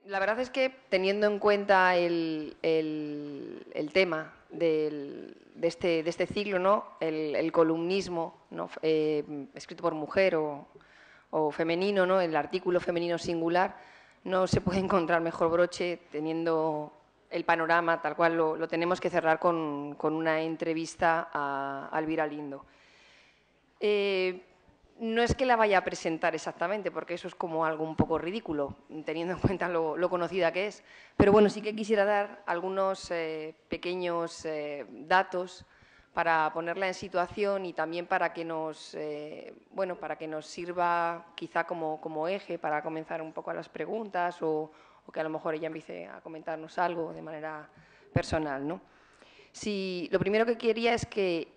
La verdad es que teniendo en cuenta el tema de este ciclo, ¿no? El columnismo, ¿no? Escrito por mujer o femenino, ¿no? El artículo femenino singular, no se puede encontrar mejor broche teniendo el panorama tal cual lo tenemos que cerrar con una entrevista a Elvira Lindo. No es que la vaya a presentar exactamente, porque eso es como algo un poco ridículo, teniendo en cuenta lo conocida que es. Pero bueno, sí que quisiera dar algunos pequeños datos para ponerla en situación y también para que para que nos sirva quizá como eje para comenzar un poco a las preguntas o que a lo mejor ella empiece a comentarnos algo de manera personal, ¿no? Sí, lo primero que quería es que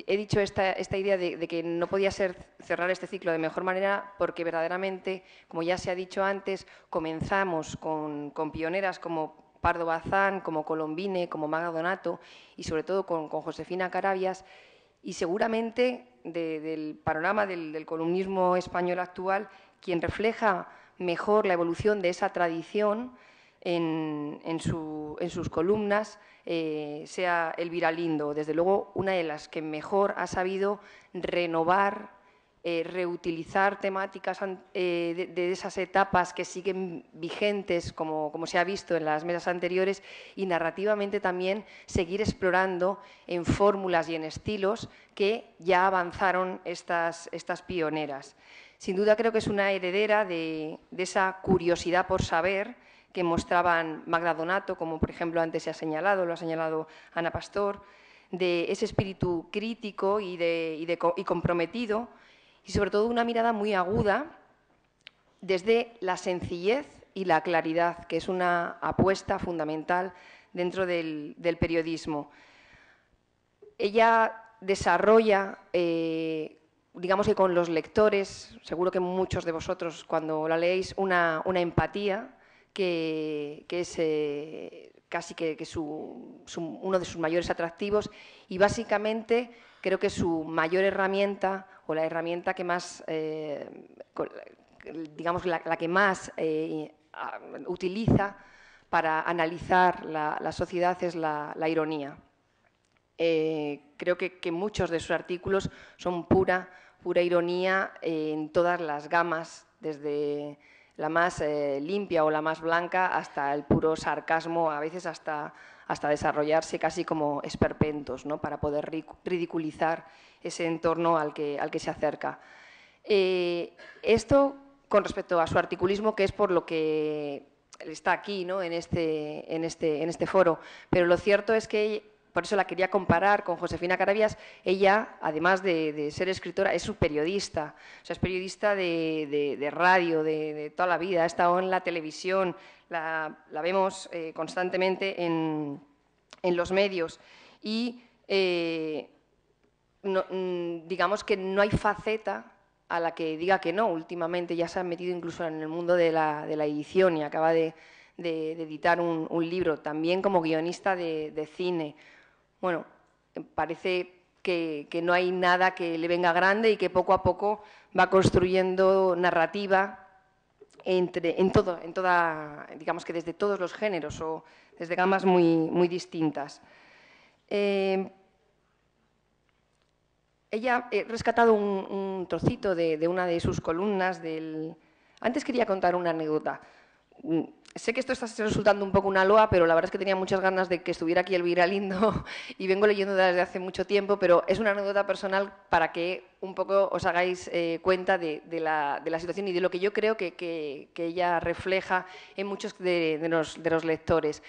he dicho esta idea de que no podía ser cerrar este ciclo de mejor manera porque verdaderamente, como ya se ha dicho antes, comenzamos con pioneras como Pardo Bazán, como Colombine, como Magda Donato y sobre todo con Josefina Carabias, y seguramente del panorama del columnismo español actual, quien refleja mejor la evolución de esa tradición en sus columnas sea Elvira Lindo, desde luego una de las que mejor ha sabido renovar, reutilizar temáticas de esas etapas que siguen vigentes, como se ha visto en las mesas anteriores, y narrativamente también seguir explorando en fórmulas y en estilos que ya avanzaron estas pioneras. Sin duda creo que es una heredera de esa curiosidad por saber que mostraban Magda Donato, como por ejemplo antes se ha señalado, lo ha señalado Ana Pastor, de ese espíritu crítico y comprometido, y sobre todo una mirada muy aguda desde la sencillez y la claridad, que es una apuesta fundamental dentro del periodismo. Ella desarrolla, digamos que con los lectores, seguro que muchos de vosotros cuando la leéis, una empatía que es casi que uno de sus mayores atractivos, y básicamente creo que su mayor herramienta o la herramienta que más, digamos, la que más utiliza para analizar la sociedad es la ironía. Creo que muchos de sus artículos son pura ironía en todas las gamas, desde la más limpia o la más blanca hasta el puro sarcasmo, a veces hasta desarrollarse casi como esperpentos, ¿no? Para poder ridiculizar ese entorno al que se acerca. Esto con respecto a su articulismo, que es por lo que está aquí, ¿no? en este foro, pero lo cierto es que por eso la quería comparar con Josefina Carabias. Ella, además de ser escritora, es periodista. O sea, es periodista de radio, de toda la vida. Ha estado en la televisión, la vemos constantemente en los medios. Y digamos que no hay faceta a la que diga que no. Últimamente ya se ha metido incluso en el mundo de la edición y acaba de editar un libro, también como guionista de cine. Bueno, parece que no hay nada que le venga grande y que poco a poco va construyendo narrativa digamos que desde todos los géneros o desde gamas muy distintas. Ella ha rescatado un trocito de una de sus columnas. Antes quería contar una anécdota. Sé que esto está resultando un poco una loa, pero la verdad es que tenía muchas ganas de que estuviera aquí Elvira Lindo y vengo leyendo desde hace mucho tiempo, pero es una anécdota personal para que un poco os hagáis cuenta de la situación y de lo que yo creo que ella refleja en muchos de los lectores.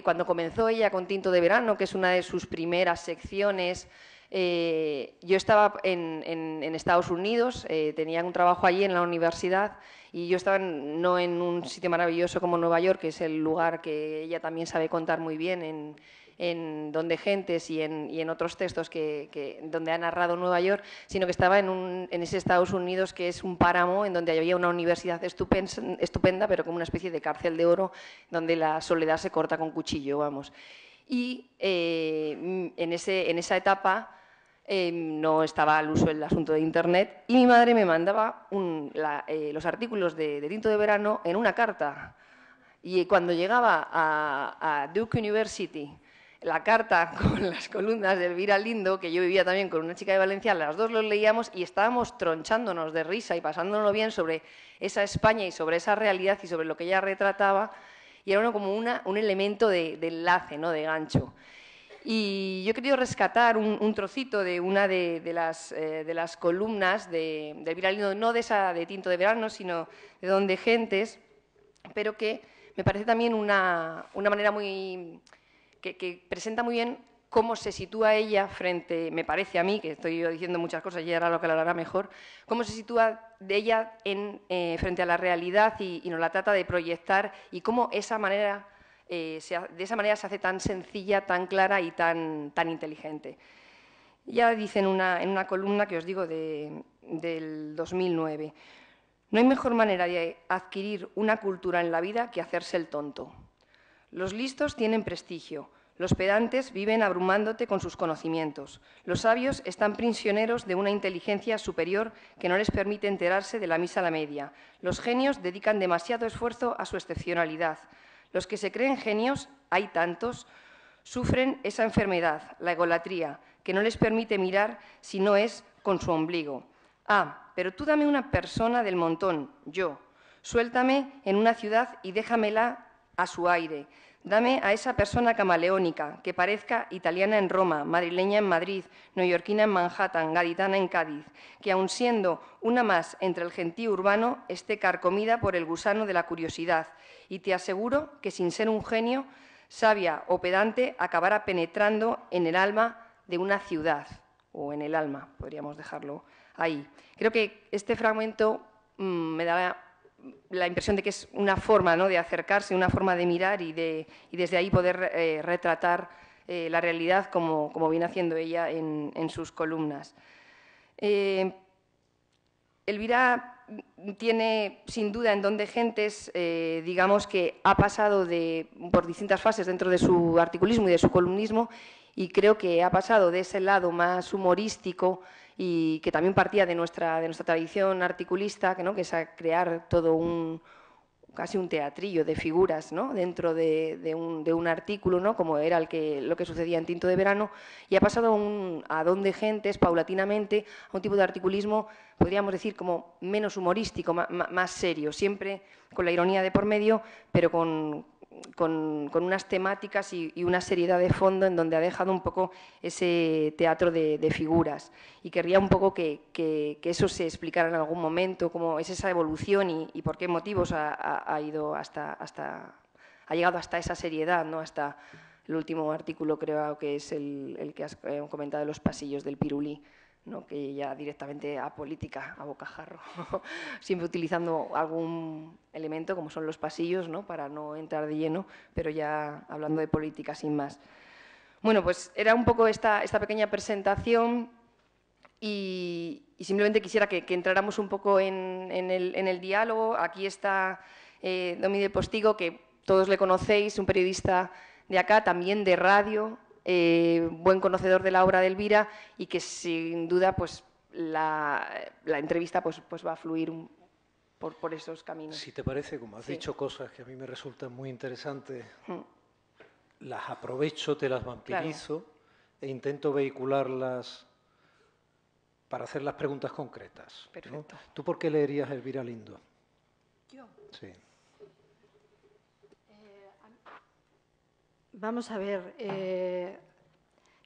Cuando comenzó ella con Tinto de Verano, que es una de sus primeras secciones, yo estaba en Estados Unidos, tenía un trabajo allí en la universidad y yo estaba no en un sitio maravilloso como Nueva York, que es el lugar que ella también sabe contar muy bien en Don de Gentes y en otros textos donde ha narrado Nueva York, sino que estaba en ese Estados Unidos que es un páramo en donde había una universidad estupenda, pero como una especie de cárcel de oro donde la soledad se corta con cuchillo, vamos. Y en esa etapa no estaba al uso el asunto de Internet y mi madre me mandaba los artículos de Tinto de Verano en una carta Y cuando llegaba a Duke University, la carta con las columnas de Elvira Lindo, que yo vivía también con una chica de Valencia, las dos los leíamos y estábamos tronchándonos de risa y pasándonos bien sobre esa España y sobre esa realidad y sobre lo que ella retrataba, y era como un elemento de enlace, ¿no?, de gancho. Y yo he querido rescatar un trocito de una de las columnas de Elvira Lindo, no de esa de Tinto de Verano, sino de Donde Gentes, pero que me parece también una manera muy que presenta muy bien cómo se sitúa ella frente, me parece a mí, que estoy yo diciendo muchas cosas y ella ahora lo que lo hará mejor, cómo se sitúa de ella frente a la realidad y nos la trata de proyectar y cómo esa manera, de esa manera se hace tan sencilla, tan clara y tan inteligente. Ya dice en una columna que os digo del 2009, no hay mejor manera de adquirir una cultura en la vida que hacerse el tonto. Los listos tienen prestigio, los pedantes viven abrumándote con sus conocimientos, los sabios están prisioneros de una inteligencia superior que no les permite enterarse de la misa a la media, los genios dedican demasiado esfuerzo a su excepcionalidad, los que se creen genios, hay tantos, sufren esa enfermedad, la egolatría, que no les permite mirar si no es con su ombligo. Ah, pero tú dame una persona del montón, yo, suéltame en una ciudad y déjamela a su aire. Dame a esa persona camaleónica, que parezca italiana en Roma, madrileña en Madrid, neoyorquina en Manhattan, gaditana en Cádiz, que aun siendo una más entre el gentío urbano, esté carcomida por el gusano de la curiosidad. Y te aseguro que sin ser un genio, sabia o pedante, acabará penetrando en el alma de una ciudad, o en el alma, podríamos dejarlo ahí. Creo que este fragmento me da la impresión de que es una forma, ¿no?, de acercarse, una forma de mirar y desde ahí poder retratar la realidad como viene haciendo ella en sus columnas. Elvira tiene, sin duda, en Donde Gentes, digamos que ha pasado por distintas fases dentro de su articulismo y de su columnismo, y creo que ha pasado de ese lado más humorístico y que también partía de nuestra tradición articulista, ¿no?, que es a crear todo casi un teatrillo de figuras, ¿no?, dentro de un artículo, ¿no?, como era lo que sucedía en Tinto de Verano, y ha pasado a Donde Gentes, paulatinamente, a un tipo de articulismo, podríamos decir, como menos humorístico, más serio, siempre con la ironía de por medio, pero con unas temáticas y una seriedad de fondo en donde ha dejado un poco ese teatro de figuras. Y querría un poco que eso se explicara en algún momento, cómo es esa evolución y por qué motivos ha llegado hasta esa seriedad, ¿no?, hasta el último artículo, creo que es el que has comentado de los pasillos del Pirulí, ¿no?, que ya directamente a política, a bocajarro, siempre utilizando algún elemento como son los pasillos, ¿no?, para no entrar de lleno, pero ya hablando de política sin más. Bueno, pues era un poco esta pequeña presentación y simplemente quisiera que entráramos un poco en el diálogo. Aquí está Domi del Postigo, que todos le conocéis, un periodista de acá, también de radio, buen conocedor de la obra de Elvira y que sin duda pues la entrevista pues va a fluir por esos caminos. Si te parece, como has dicho cosas que a mí me resultan muy interesantes, las aprovecho, te las vampirizo, claro, e intento vehicularlas para hacer las preguntas concretas. Perfecto. ¿No? ¿Tú por qué leerías Elvira Lindo? Yo. Sí. Vamos a ver,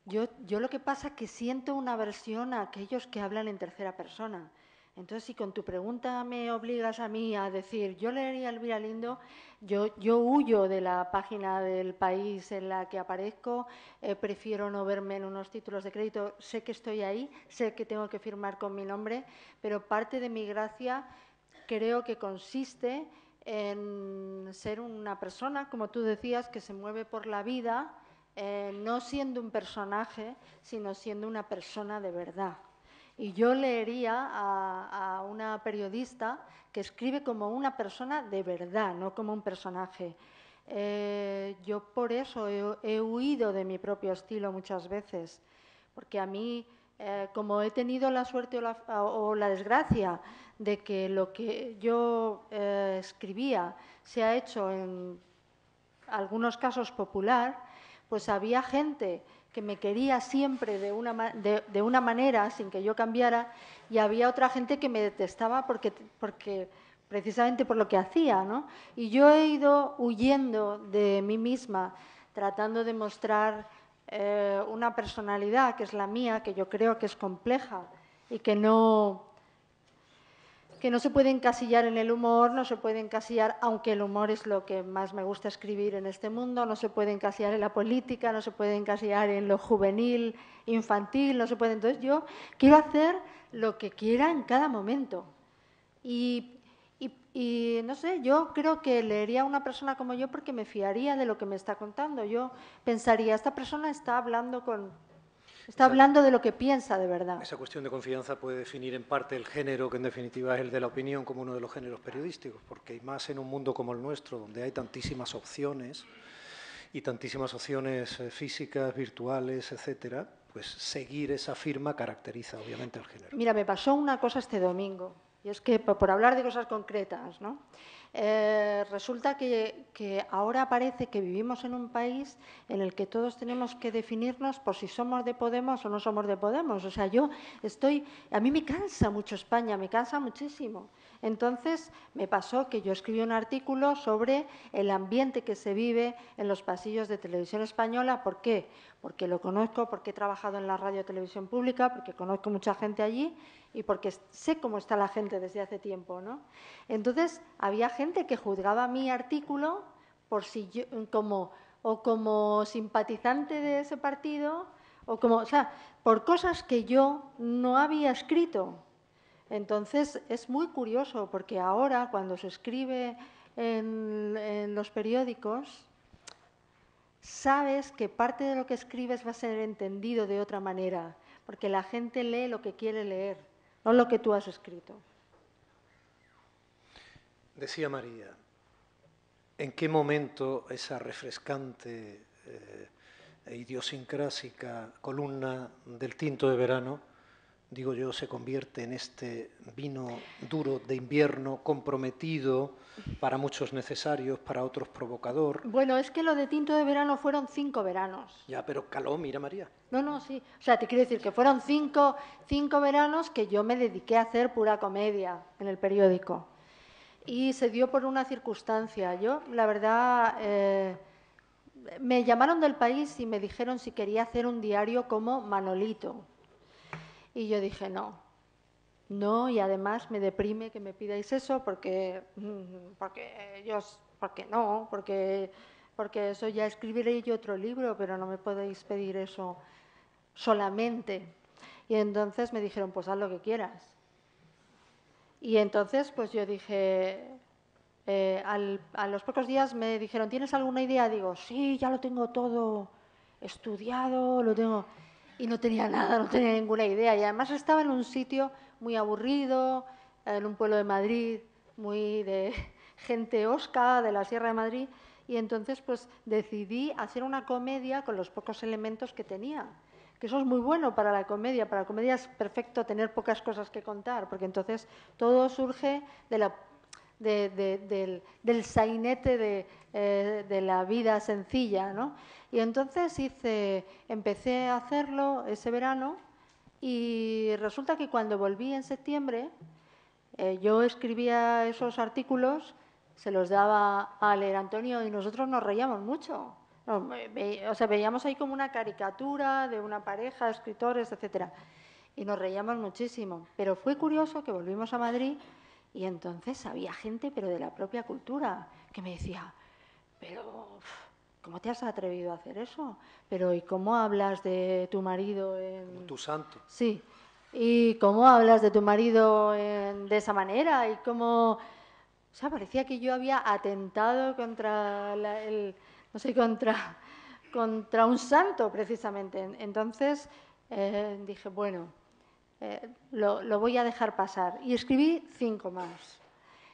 yo lo que pasa es que siento una aversión a aquellos que hablan en tercera persona. Entonces, si con tu pregunta me obligas a mí a decir, yo leería Elvira Lindo, yo huyo de la página del País en la que aparezco, prefiero no verme en unos títulos de crédito, sé que estoy ahí, sé que tengo que firmar con mi nombre, pero parte de mi gracia creo que consiste en ser una persona, como tú decías, que se mueve por la vida, no siendo un personaje, sino siendo una persona de verdad. Y yo leería a una periodista que escribe como una persona de verdad, no como un personaje. Yo por eso he huido de mi propio estilo muchas veces, porque a mí como he tenido la suerte o la desgracia de que lo que yo escribía se ha hecho en algunos casos popular, pues había gente que me quería siempre de una manera sin que yo cambiara, y había otra gente que me detestaba porque precisamente por lo que hacía, ¿no? Y yo he ido huyendo de mí misma, tratando de mostrar una personalidad que es la mía, que yo creo que es compleja y que no se puede encasillar en el humor, no se puede encasillar, aunque el humor es lo que más me gusta escribir en este mundo, no se puede encasillar en la política, no se puede encasillar en lo juvenil, infantil, no se puede. Entonces yo quiero hacer lo que quiera en cada momento. Y no sé, yo creo que leería a una persona como yo porque me fiaría de lo que me está contando. Yo pensaría, esta persona está hablando de lo que piensa de verdad. Esa cuestión de confianza puede definir en parte el género, que en definitiva es el de la opinión, como uno de los géneros periodísticos, porque más en un mundo como el nuestro, donde hay tantísimas opciones y tantísimas opciones físicas, virtuales, etcétera, pues seguir esa firma caracteriza obviamente al género. Mira, me pasó una cosa este domingo, y es que, por hablar de cosas concretas, ¿no? Resulta que ahora parece que vivimos en un país en el que todos tenemos que definirnos por si somos de Podemos o no somos de Podemos. O sea, a mí me cansa mucho España, me cansa muchísimo. Entonces, me pasó que yo escribí un artículo sobre el ambiente que se vive en los pasillos de Televisión Española. ¿Por qué? Porque lo conozco, porque he trabajado en la radio y televisión pública, porque conozco mucha gente allí y porque sé cómo está la gente desde hace tiempo, ¿no? Entonces, había gente que juzgaba mi artículo por si yo, como simpatizante de ese partido, o sea, por cosas que yo no había escrito. Entonces, es muy curioso, porque ahora, cuando se escribe en los periódicos, sabes que parte de lo que escribes va a ser entendido de otra manera, porque la gente lee lo que quiere leer, no lo que tú has escrito. Decía María, ¿en qué momento esa refrescante e idiosincrásica columna del tinto de verano, digo yo, se convierte en este vino duro de invierno, comprometido, para muchos necesarios, para otros provocador? Bueno, es que lo de tinto de verano fueron 5 veranos. Ya, pero caló, mira María. No, sí. O sea, te quiero decir que fueron cinco veranos que yo me dediqué a hacer pura comedia en el periódico. Y se dio por una circunstancia. Yo, la verdad, me llamaron del País y me dijeron si quería hacer un diario como Manolito. Y yo dije, no, y además me deprime que me pidáis eso porque eso ya escribiré yo otro libro, pero no me podéis pedir eso solamente. Y entonces me dijeron, pues haz lo que quieras. Y entonces pues yo dije, a los pocos días me dijeron, ¿tienes alguna idea? Digo, sí, ya lo tengo todo estudiado, lo tengo. Y no tenía nada, no tenía ninguna idea. Y además estaba en un sitio muy aburrido, en un pueblo de Madrid, muy de gente hosca, de la Sierra de Madrid. Y entonces pues decidí hacer una comedia con los pocos elementos que tenía. Que eso es muy bueno para la comedia. Para la comedia es perfecto tener pocas cosas que contar, porque entonces todo surge del sainete de la vida sencilla, ¿no? Y entonces empecé a hacerlo ese verano y resulta que cuando volví en septiembre yo escribía esos artículos, se los daba a leer Antonio y nosotros nos reíamos mucho. O sea, veíamos ahí como una caricatura de una pareja, escritores, etcétera. Y nos reíamos muchísimo. Pero fue curioso que volvimos a Madrid y entonces había gente, pero de la propia cultura, que me decía, pero ¿cómo te has atrevido a hacer eso? Pero ¿y cómo hablas de tu marido en...? Tu santo. Sí. ¿Y cómo hablas de tu marido de esa manera? Y cómo... O sea, parecía que yo había atentado contra contra un santo, precisamente. Entonces dije, bueno, lo voy a dejar pasar. Y escribí 5 más.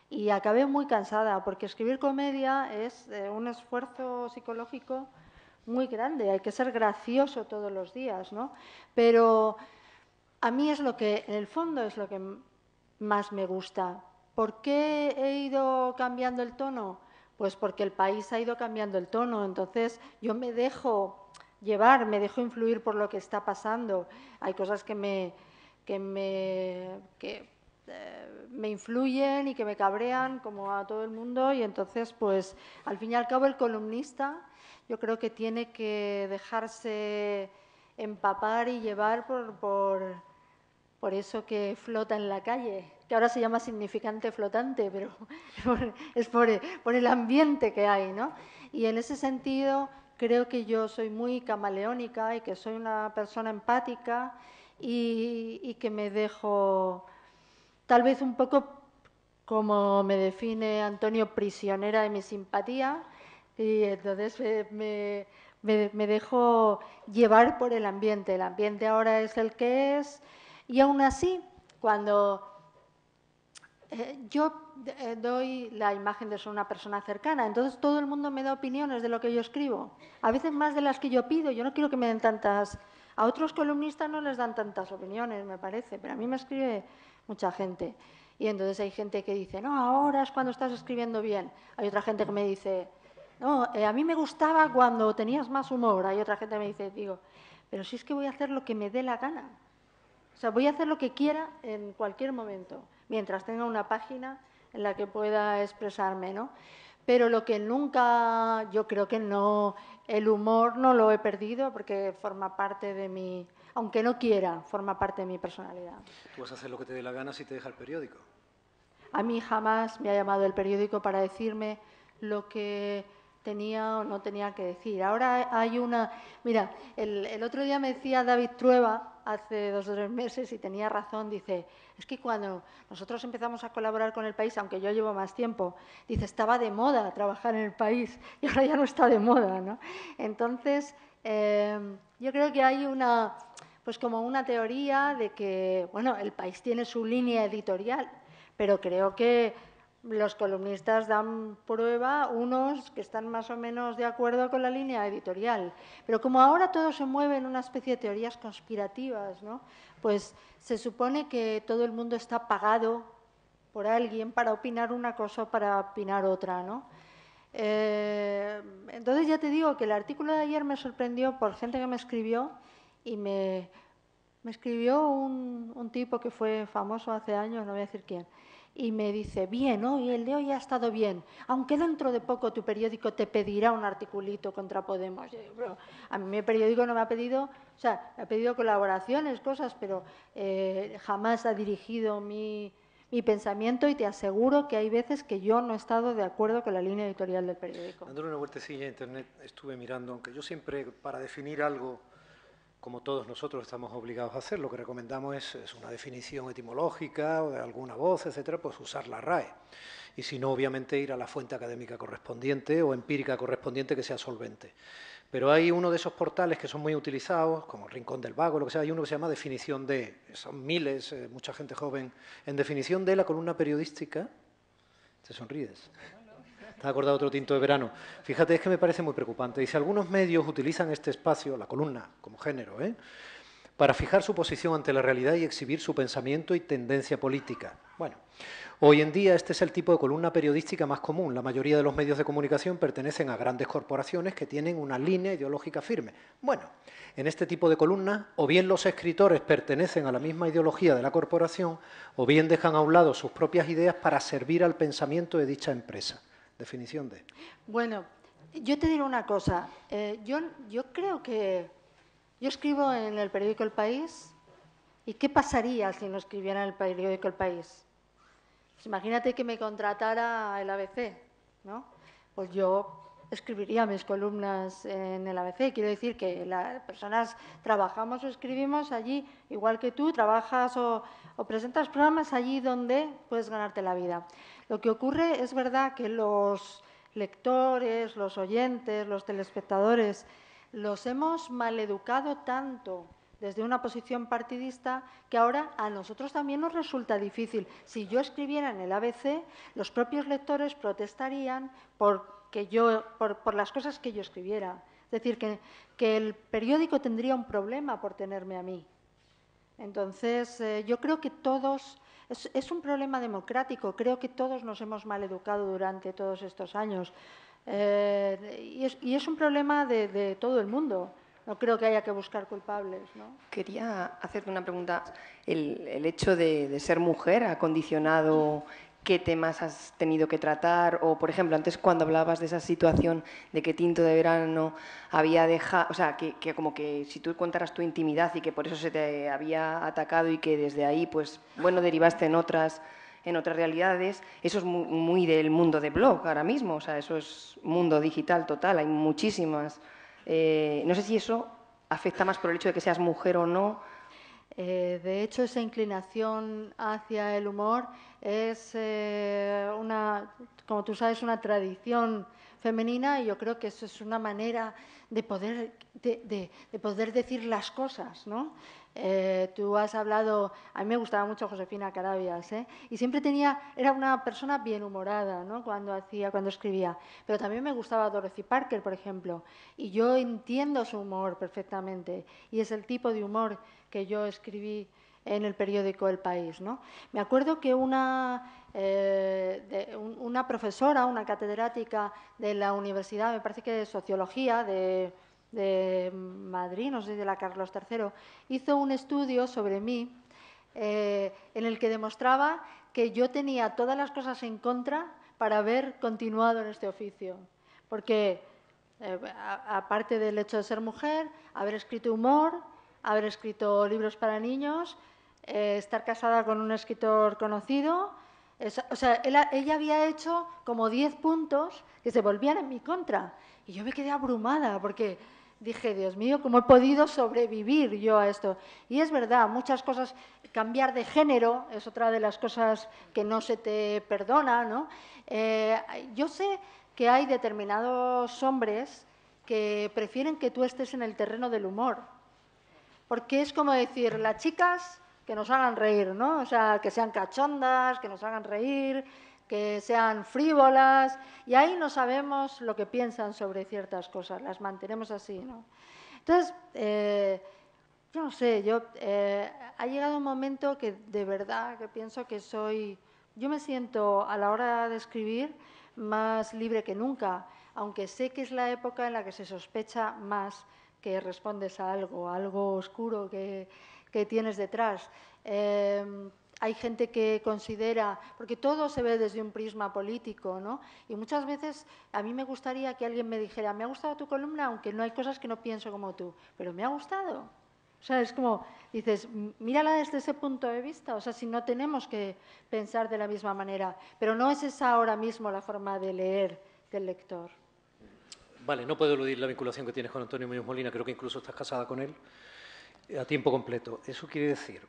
Y acabé muy cansada, porque escribir comedia es un esfuerzo psicológico muy grande. Hay que ser gracioso todos los días, ¿no? Pero a mí es lo que, en el fondo, es lo que más me gusta. ¿Por qué he ido cambiando el tono? Pues porque el país ha ido cambiando el tono. Entonces, yo me dejo llevar, me dejo influir por lo que está pasando. Hay cosas que me influyen y que me cabrean, como a todo el mundo, y entonces, pues, al fin y al cabo, el columnista yo creo que tiene que dejarse empapar y llevar por eso que flota en la calle, que ahora se llama significante flotante, pero es por el ambiente que hay, ¿no? Y en ese sentido creo que yo soy muy camaleónica y que soy una persona empática y que me dejo, tal vez un poco como me define Antonio, prisionera de mi simpatía, y entonces me dejo llevar por el ambiente. El ambiente ahora es el que es, y aún así, cuando yo doy la imagen de ser una persona cercana, entonces todo el mundo me da opiniones de lo que yo escribo, a veces más de las que yo pido. Yo no quiero que me den tantas, a otros columnistas no les dan tantas opiniones, me parece, pero a mí me escribe mucha gente. Y entonces hay gente que dice, no, ahora es cuando estás escribiendo bien. Hay otra gente que me dice, no, a mí me gustaba cuando tenías más humor. Hay otra gente que me dice, digo, pero si es que voy a hacer lo que me dé la gana. O sea, voy a hacer lo que quiera en cualquier momento, mientras tenga una página en la que pueda expresarme, ¿no? Pero lo que nunca, yo creo que no, el humor no lo he perdido porque forma parte de mi, aunque no quiera, forma parte de mi personalidad. Tú vas a hacer lo que te dé la gana si te deja el periódico. A mí jamás me ha llamado el periódico para decirme lo que tenía o no tenía que decir. Ahora hay una... Mira, el otro día me decía David Trueba, hace 2 o 3 meses, y tenía razón, dice, es que cuando nosotros empezamos a colaborar con El País, aunque yo llevo más tiempo, dice, estaba de moda trabajar en El País y ahora ya no está de moda, ¿no? Entonces, yo creo que hay una, pues como una teoría de que, bueno, El País tiene su línea editorial, pero creo que los columnistas dan prueba, unos que están más o menos de acuerdo con la línea editorial. Pero como ahora todo se mueve en una especie de teorías conspirativas, ¿no? Pues se supone que todo el mundo está pagado por alguien para opinar una cosa o para opinar otra, ¿no? Entonces ya te digo que el artículo de ayer me sorprendió por gente que me escribió y me escribió un tipo que fue famoso hace años, no voy a decir quién, y me dice, bien, hoy el de hoy ha estado bien, aunque dentro de poco tu periódico te pedirá un articulito contra Podemos. Yo digo, pero a mí mi periódico no me ha pedido, o sea, me ha pedido colaboraciones, cosas, pero jamás ha dirigido mi pensamiento, y te aseguro que hay veces que yo no he estado de acuerdo con la línea editorial del periódico. Dándole una vueltecilla a Internet, estuve mirando, aunque yo siempre, para definir algo, como todos nosotros estamos obligados a hacer, lo que recomendamos es una definición etimológica o de alguna voz, etcétera, pues usar la RAE. Y si no, obviamente ir a la fuente académica correspondiente o empírica correspondiente que sea solvente. Pero hay uno de esos portales que son muy utilizados, como el Rincón del Vago, lo que sea, hay uno que se llama Definición de, son miles, mucha gente joven, en definición de la columna periodística. Te sonríes. ¿Te has acordado otro tinto de verano? Fíjate, es que me parece muy preocupante. Y si algunos medios utilizan este espacio, la columna, como género, para fijar su posición ante la realidad y exhibir su pensamiento y tendencia política. Bueno, hoy en día este es el tipo de columna periodística más común. La mayoría de los medios de comunicación pertenecen a grandes corporaciones que tienen una línea ideológica firme. Bueno, en este tipo de columnas, o bien los escritores pertenecen a la misma ideología de la corporación, o bien dejan a un lado sus propias ideas para servir al pensamiento de dicha empresa. Definición de... Bueno, yo te diré una cosa. Yo creo que... Yo escribo en el periódico El País, ¿y qué pasaría si no escribiera en el periódico El País? Pues imagínate que me contratara el ABC, ¿no? Pues yo escribiría mis columnas en el ABC. Quiero decir que las personas trabajamos o escribimos allí, igual que tú, trabajas o presentas programas allí donde puedes ganarte la vida. Lo que ocurre es verdad que los lectores, los oyentes, los telespectadores, los hemos maleducado tanto desde una posición partidista que ahora a nosotros también nos resulta difícil. Si yo escribiera en el ABC, los propios lectores protestarían por las cosas que yo escribiera. Es decir, que el periódico tendría un problema por tenerme a mí. Entonces, yo creo que todos, es un problema democrático, creo que todos nos hemos maleducado durante todos estos años. Y es un problema de todo el mundo. No creo que haya que buscar culpables, ¿no? Quería hacerte una pregunta. ¿El hecho de ser mujer ha condicionado qué temas has tenido que tratar? O, por ejemplo, antes cuando hablabas de esa situación de que Tinto de Verano había dejado, o sea, que como que si tú contaras tu intimidad y que por eso se te había atacado y que desde ahí, pues, bueno, derivaste en otras realidades, eso es muy del mundo de blog ahora mismo, o sea, eso es mundo digital total, hay muchísimas. No sé si eso afecta más por el hecho de que seas mujer o no. De hecho, esa inclinación hacia el humor es como tú sabes, una tradición femenina, y yo creo que eso es una manera de poder, de poder decir las cosas, ¿no? Tú has hablado, a mí me gustaba mucho Josefina Carabias, ¿eh? Y siempre era una persona bien humorada, ¿no? Cuando escribía, pero también me gustaba Dorothy Parker, por ejemplo, y yo entiendo su humor perfectamente, y es el tipo de humor que yo escribí en el periódico El País, ¿no? Me acuerdo que una profesora, una catedrática de la universidad, me parece que de Sociología, de Madrid, no sé, de la Carlos III, hizo un estudio sobre mí en el que demostraba que yo tenía todas las cosas en contra para haber continuado en este oficio. Porque, aparte del hecho de ser mujer, haber escrito humor, haber escrito libros para niños, estar casada con un escritor conocido. O sea, ella había hecho como 10 puntos que se volvían en mi contra. Y yo me quedé abrumada porque dije, Dios mío, ¿cómo he podido sobrevivir yo a esto? Y es verdad, muchas cosas, cambiar de género es otra de las cosas que no se te perdona, ¿no? Yo sé que hay determinados hombres que prefieren que tú estés en el terreno del humor, porque es como decir, las chicas que nos hagan reír, ¿no? O sea, que sean cachondas, que nos hagan reír, que sean frívolas, y ahí no sabemos lo que piensan sobre ciertas cosas, las mantenemos así, ¿no? Entonces, yo no sé, ha llegado un momento que de verdad que pienso que yo me siento a la hora de escribir más libre que nunca, aunque sé que es la época en la que se sospecha más que respondes a algo oscuro que tienes detrás. Hay gente que considera, porque todo se ve desde un prisma político, ¿no? Y muchas veces a mí me gustaría que alguien me dijera, me ha gustado tu columna, aunque no hay cosas que no pienso como tú, pero me ha gustado. O sea, es como, dices, mírala desde ese punto de vista, o sea, si no tenemos que pensar de la misma manera, pero no es esa ahora mismo la forma de leer del lector. Vale, no puedo eludir la vinculación que tienes con Antonio Muñoz Molina, creo que incluso estás casada con él a tiempo completo. Eso quiere decir...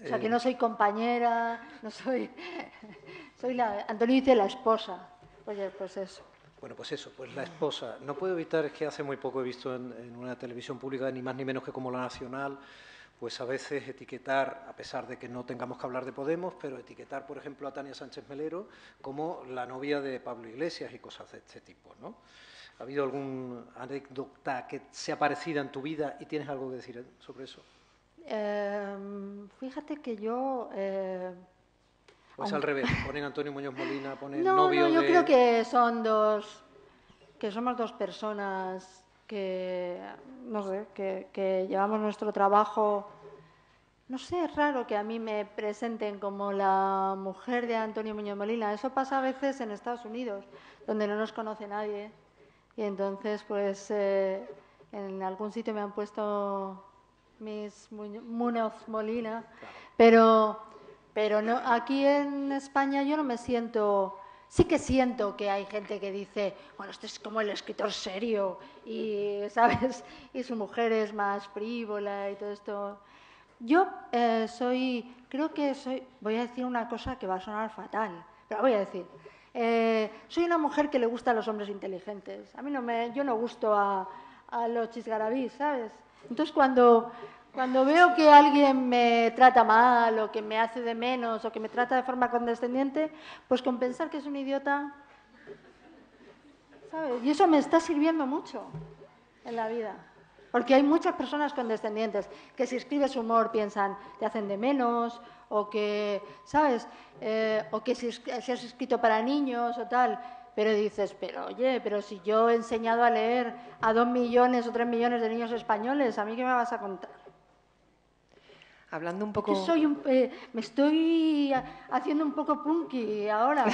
O sea, que no soy compañera, no soy... Antonio dice la esposa. Oye, pues eso. Bueno, pues eso, pues la esposa. No puedo evitar, es que hace muy poco he visto en una televisión pública, ni más ni menos que como la Nacional, pues a veces etiquetar, a pesar de que no tengamos que hablar de Podemos, pero etiquetar, por ejemplo, a Tania Sánchez Melero como la novia de Pablo Iglesias y cosas de este tipo, ¿no? ¿Ha habido alguna anécdota que sea parecida en tu vida y tienes algo que decir sobre eso? Fíjate que yo... Pues al revés, ponen Antonio Muñoz Molina, ponen no, novio yo de... creo que somos dos personas que, no sé, que llevamos nuestro trabajo. No sé, es raro que a mí me presenten como la mujer de Antonio Muñoz Molina. Eso pasa a veces en Estados Unidos, donde no nos conoce nadie. Y entonces, pues, en algún sitio me han puesto Miss Muñoz Molina, pero no, aquí en España yo no me siento... Sí que siento que hay gente que dice, bueno, este es como el escritor serio y, ¿sabes? Y su mujer es más frívola y todo esto. Yo voy a decir una cosa que va a sonar fatal, pero voy a decir. Soy una mujer que le gusta a los hombres inteligentes. Yo no gusto a los chisgarabís, ¿sabes? Entonces cuando veo que alguien me trata mal o que me hace de menos o que me trata de forma condescendiente, pues con pensar que es un idiota, ¿sabes? Y eso me está sirviendo mucho en la vida. Porque hay muchas personas condescendientes que si escribes humor piensan, te hacen de menos, o que, ¿sabes? O que si has escrito para niños o tal. Pero dices, pero oye, pero si yo he enseñado a leer a 2 millones o 3 millones de niños españoles, ¿a mí qué me vas a contar? Hablando un poco... Me estoy haciendo un poco punky ahora.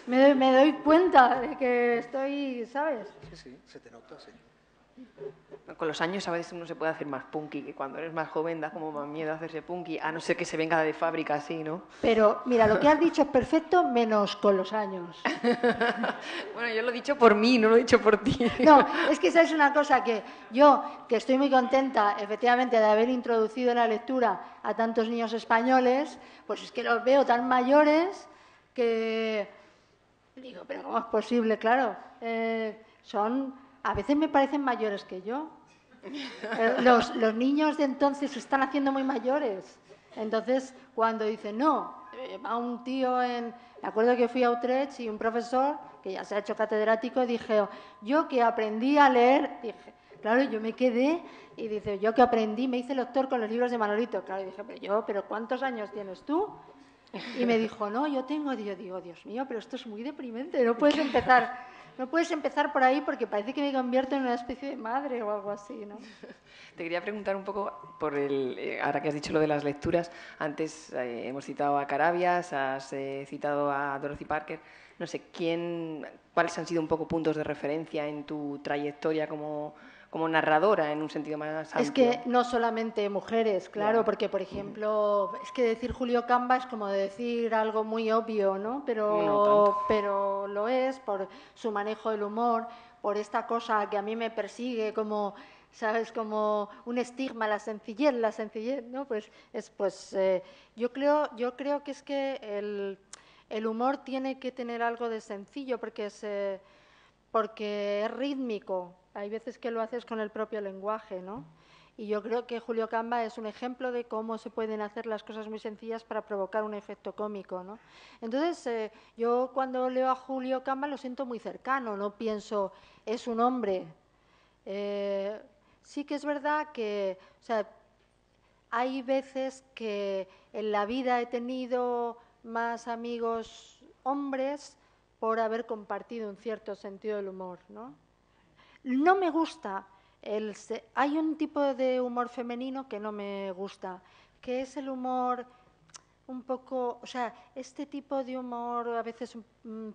Me doy cuenta de que estoy, ¿sabes? Sí, se te nota, sí. Con los años a veces uno se puede hacer más punky, que cuando eres más joven da como más miedo hacerse punky, a no ser que se venga de fábrica así, ¿no? Pero mira, lo que has dicho es perfecto, menos con los años. Bueno, yo lo he dicho por mí, no lo he dicho por ti. No, es que esa es una cosa que yo, que estoy muy contenta, efectivamente, de haber introducido la lectura a tantos niños españoles, pues es que los veo tan mayores que digo, pero ¿cómo es posible? Claro, a veces me parecen mayores que yo. Los niños de entonces se están haciendo muy mayores. Entonces, cuando dicen, no, va un tío Me acuerdo que fui a Utrecht y un profesor, que ya se ha hecho catedrático, dije, yo que aprendí a leer, dije, claro, yo me quedé y dice, yo que aprendí, me hice doctor con los libros de Manolito. Claro, y dije, pero ¿cuántos años tienes tú? Y me dijo, no, yo digo, Dios mío, pero esto es muy deprimente, no puedes empezar por ahí porque parece que me convierto en una especie de madre o algo así, ¿no? Te quería preguntar un poco por ahora que has dicho lo de las lecturas, antes hemos citado a Carabias, has citado a Dorothy Parker, no sé, ¿cuáles han sido un poco puntos de referencia en tu trayectoria como narradora en un sentido más amplio? Es que no solamente mujeres, claro, porque, por ejemplo, es que decir Julio Camba es como decir algo muy obvio, ¿no? Pero lo es por su manejo del humor, por esta cosa que a mí me persigue como, ¿sabes? Como un estigma, la sencillez, ¿no? Yo creo que es que el humor tiene que tener algo de sencillo porque es rítmico. Hay veces que lo haces con el propio lenguaje, ¿no? Y yo creo que Julio Camba es un ejemplo de cómo se pueden hacer las cosas muy sencillas para provocar un efecto cómico, ¿no? Entonces, yo cuando leo a Julio Camba lo siento muy cercano, no pienso, es un hombre. Sí que es verdad que, o sea, hay veces que en la vida he tenido más amigos hombres por haber compartido un cierto sentido del humor, ¿no? No me gusta, hay un tipo de humor femenino que no me gusta, que es el humor un poco, o sea, este tipo de humor a veces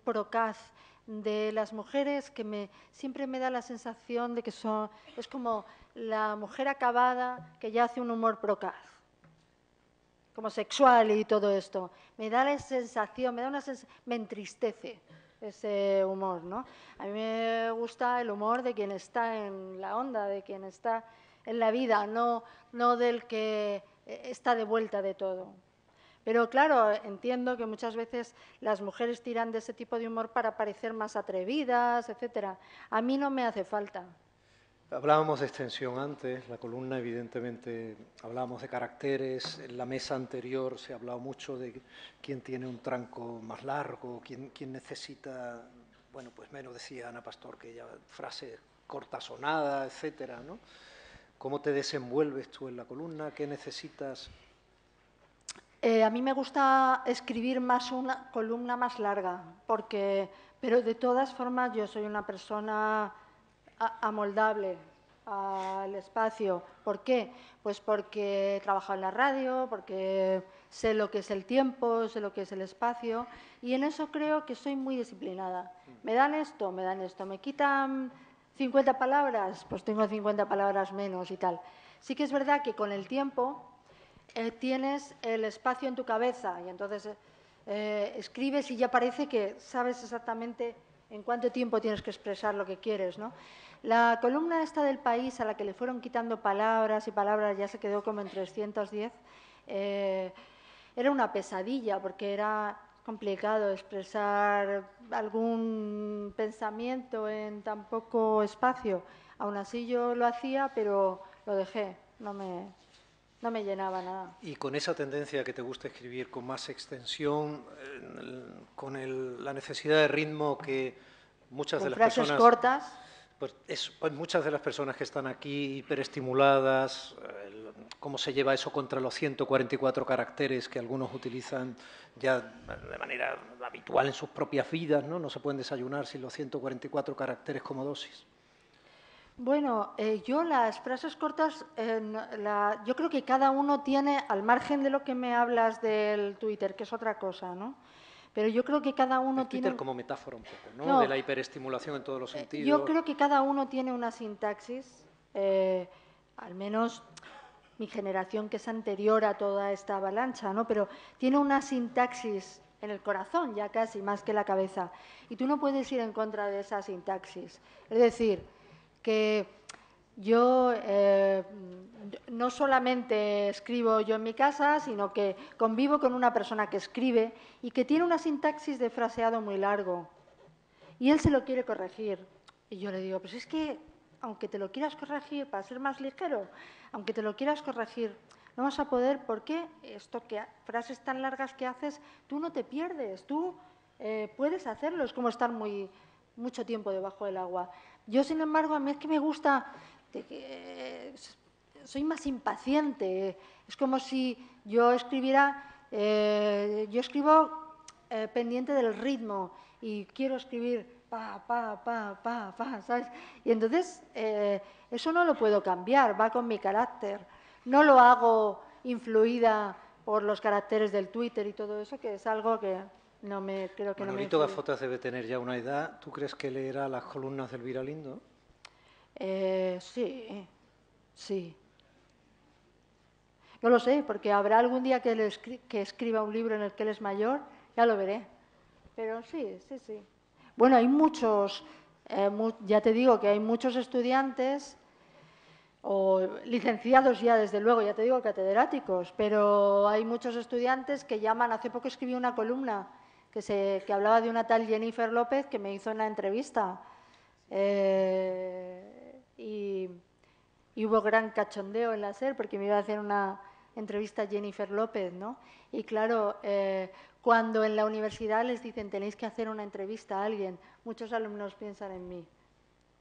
procaz de las mujeres que siempre me da la sensación de que es como la mujer acabada que ya hace un humor procaz, como sexual y todo esto. Me da la sensación, me entristece ese humor, ¿no? A mí me gusta el humor de quien está en la onda, de quien está en la vida, no del que está de vuelta de todo. Pero claro, entiendo que muchas veces las mujeres tiran de ese tipo de humor para parecer más atrevidas, etcétera. A mí no me hace falta. Hablábamos de extensión antes, la columna evidentemente hablábamos de caracteres, en la mesa anterior se ha hablado mucho de quién tiene un tranco más largo, quién necesita, bueno, pues menos, decía Ana Pastor, que ya frases cortasonadas, etcétera, ¿no? ¿Cómo te desenvuelves tú en la columna? ¿Qué necesitas? A mí me gusta escribir más una columna más larga, pero de todas formas yo soy una persona amoldable al espacio. ¿Por qué? Pues porque he trabajado en la radio, porque sé lo que es el tiempo, sé lo que es el espacio, y en eso creo que soy muy disciplinada. Me dan esto, me quitan 50 palabras, pues tengo 50 palabras menos y tal. Sí que es verdad que con el tiempo tienes el espacio en tu cabeza y entonces escribes y ya parece que sabes exactamente en cuánto tiempo tienes que expresar lo que quieres, ¿no? La columna esta del País, a la que le fueron quitando palabras y palabras, ya se quedó como en 310, era una pesadilla porque era complicado expresar algún pensamiento en tan poco espacio. Aún así yo lo hacía, pero lo dejé, no me llenaba nada. Y con esa tendencia que te gusta escribir con más extensión, con la necesidad de ritmo que muchas de las personas... Con frases cortas. Pues muchas de las personas que están aquí hiperestimuladas, cómo se lleva eso contra los 144 caracteres que algunos utilizan ya de manera habitual en sus propias vidas, ¿no? No se pueden desayunar sin los 144 caracteres como dosis. Bueno, yo las frases cortas, yo creo que cada uno tiene, al margen de lo que me hablas del Twitter, que es otra cosa, ¿no? Pero yo creo que cada uno el Twitter tiene... como metáfora un poco, ¿no? No, De la hiperestimulación en todos los sentidos. yo creo que cada uno tiene una sintaxis, al menos mi generación, que es anterior a toda esta avalancha, ¿no? Pero tiene una sintaxis en el corazón, ya casi, más que la cabeza. Y tú no puedes ir en contra de esa sintaxis. Es decir, que yo no solamente escribo yo en mi casa, sino que convivo con una persona que escribe y que tiene una sintaxis de fraseado muy largo. Y él se lo quiere corregir. Y yo le digo, pues es que, aunque te lo quieras corregir para ser más ligero, aunque te lo quieras corregir, no vas a poder, porque frases tan largas que haces, tú no te pierdes, tú puedes hacerlo, es como estar mucho tiempo debajo del agua. Yo, sin embargo, a mí es que me gusta, soy más impaciente, es como si yo escribiera, yo escribo pendiente del ritmo y quiero escribir pa, ¿sabes? Y entonces eso no lo puedo cambiar, va con mi carácter. No lo hago influida por los caracteres del Twitter y todo eso, que es algo que no me creo que no me Manolito influye. Gafotas debe tener ya una edad. ¿Tú crees que leerá las columnas del Viralindo? Sí, sí. No lo sé, porque habrá algún día que escriba un libro en el que él es mayor, ya lo veré. Pero sí, sí, sí. Bueno, hay muchos, ya te digo que hay muchos estudiantes o licenciados ya, desde luego, ya te digo, catedráticos, pero hay muchos estudiantes que llaman, hace poco escribí una columna que hablaba de una tal Jennifer López que me hizo una entrevista y hubo gran cachondeo en la SER porque me iba a hacer una entrevista a Jennifer López, ¿no? Y claro, cuando en la universidad les dicen tenéis que hacer una entrevista a alguien, muchos alumnos piensan en mí,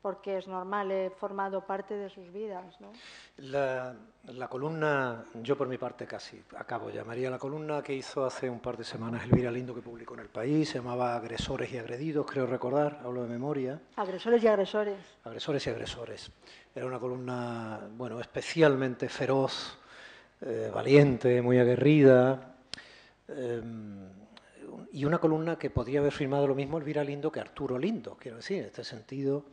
porque es normal, he formado parte de sus vidas, ¿no? La columna, yo por mi parte casi acabo ya, María, la columna que hizo hace un par de semanas el Viralindo, que publicó en El País, se llamaba Agresores y Agredidos, creo recordar, hablo de memoria. Agresores y agresores. Agresores y agresores. Era una columna, bueno, especialmente feroz, valiente, muy aguerrida, y una columna que podría haber firmado lo mismo Elvira Lindo que Arturo Lindo, quiero decir, en este sentido.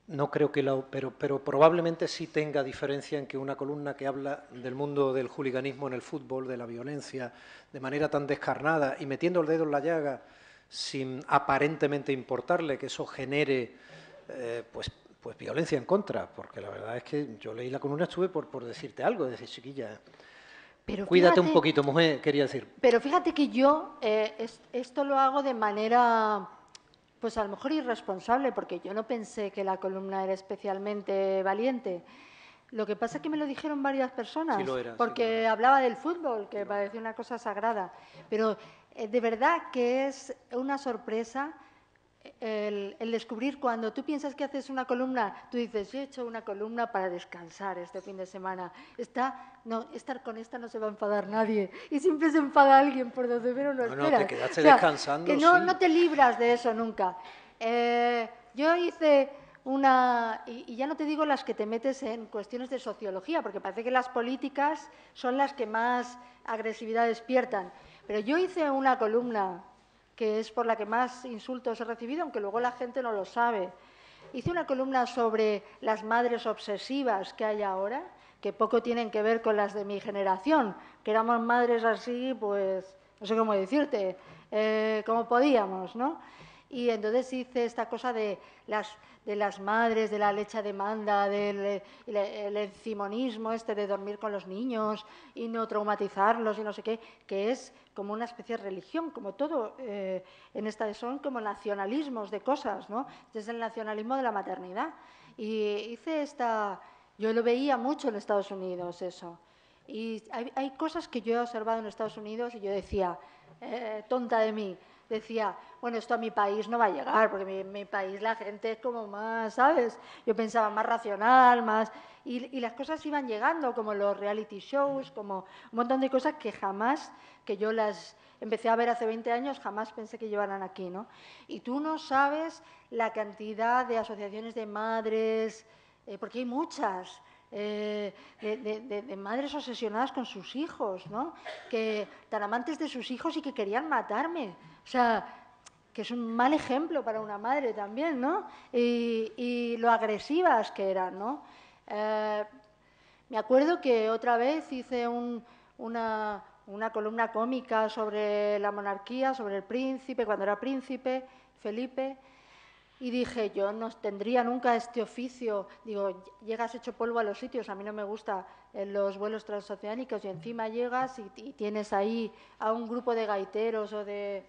No creo que pero probablemente sí tenga diferencia en que una columna que habla del mundo del juliganismo en el fútbol, de la violencia, de manera tan descarnada y metiendo el dedo en la llaga sin aparentemente importarle que eso genere pues violencia en contra, porque la verdad es que yo leí la columna, estuve por decirte algo, decir, chiquilla, pero cuídate fíjate, un poquito, mujer, quería decir. Pero fíjate que yo esto lo hago de manera, pues a lo mejor irresponsable, porque yo no pensé que la columna era especialmente valiente. Lo que pasa es que me lo dijeron varias personas, Sí lo era, porque sí lo era. hablaba del fútbol, que parece una cosa sagrada. Pero de verdad que es una sorpresa el descubrir cuando tú piensas que haces una columna, tú dices, yo he hecho una columna para descansar este fin de semana. Estar con esta no se va a enfadar nadie. Y siempre se enfada alguien por donde menos lo esperas. No, te quedaste descansando, que no te libras de eso nunca. Yo hice una, y ya no te digo las que te metes en cuestiones de sociología, porque parece que las políticas son las que más agresividad despiertan. Pero yo hice una columna que es por la que más insultos he recibido, aunque luego la gente no lo sabe. Hice una columna sobre las madres obsesivas que hay ahora, que poco tienen que ver con las de mi generación, que éramos madres así, pues, no sé cómo decirte, como podíamos, ¿no? Y entonces hice esta cosa de las madres, de la leche a demanda, del el encimonismo de dormir con los niños y no traumatizarlos y no sé qué, que es como una especie de religión, como todo en esta son como nacionalismos de cosas, ¿no? Es el nacionalismo de la maternidad. Y hice yo lo veía mucho en Estados Unidos eso. Y hay cosas que yo he observado en Estados Unidos y yo decía, tonta de mí, decía, bueno, esto a mi país no va a llegar, porque mi país la gente es como más, ¿sabes? Yo pensaba más racional, más... Y las cosas iban llegando, como los reality shows, como un montón de cosas que jamás, que yo las empecé a ver hace 20 años, jamás pensé que llevaran aquí, ¿no? Y tú no sabes la cantidad de asociaciones de madres, porque hay muchas, de madres obsesionadas con sus hijos, ¿no? Que tan amantes de sus hijos y que querían matarme. O sea, que es un mal ejemplo para una madre también, ¿no? Y lo agresivas que eran, ¿no? Me acuerdo que otra vez hice una columna cómica sobre la monarquía, sobre el príncipe, cuando era príncipe, Felipe, y dije, yo no tendría nunca este oficio. Digo, llegas hecho polvo a los sitios, a mí no me gusta los vuelos transoceánicos, y encima llegas y tienes ahí a un grupo de gaiteros o de